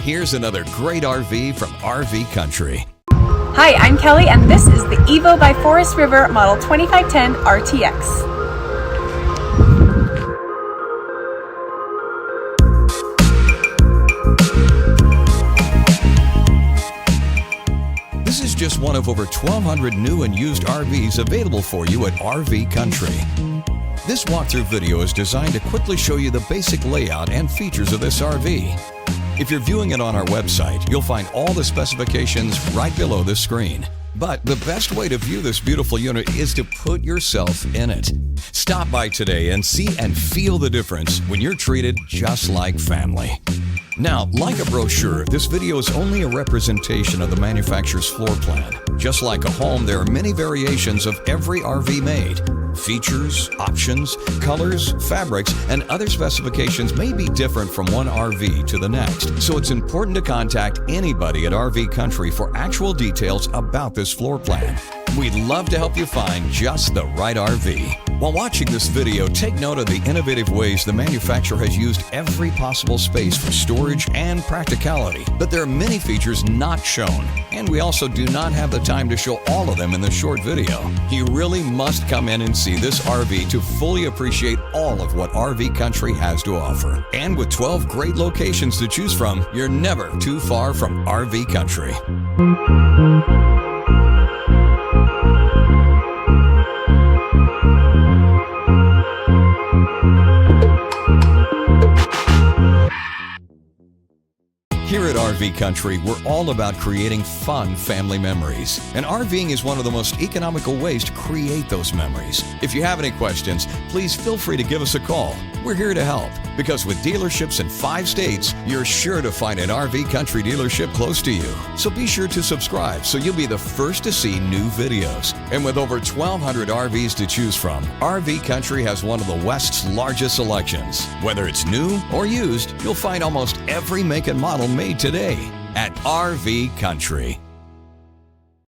Here's another great RV from RV Country. Hi, I'm Kelly, and this is the Evo by Forest River Model 2510 RTX. This is just one of over 1,200 new and used RVs available for you at RV Country. This walkthrough video is designed to quickly show you the basic layout and features of this RV. If you're viewing it on our website, you'll find all the specifications right below the screen. But the best way to view this beautiful unit is to put yourself in it. Stop by today and see and feel the difference when you're treated just like family. Now, like a brochure, this video is only a representation of the manufacturer's floor plan. Just like a home, there are many variations of every RV made. Features, options, colors, fabrics, and other specifications may be different from one RV to the next, so it's important to contact anybody at RV Country for actual details about this floor plan. We'd love to help you find just the right RV. While watching this video, take note of the innovative ways the manufacturer has used every possible space for storage and practicality, but there are many features not shown, and we also do not have the time to show all of them in this short video. You really must come in and see this RV to fully appreciate all of what RV Country has to offer. And with 12 great locations to choose from, you're never too far from RV Country. Here at RV Country, we're all about creating fun family memories. And RVing is one of the most economical ways to create those memories. If you have any questions, please feel free to give us a call. We're here to help, because with dealerships in 5 states, you're sure to find an RV Country dealership close to you. So be sure to subscribe so you'll be the first to see new videos. And with over 1,200 RVs to choose from, RV Country has one of the West's largest selections. Whether it's new or used, you'll find almost every make and model made today at RV Country.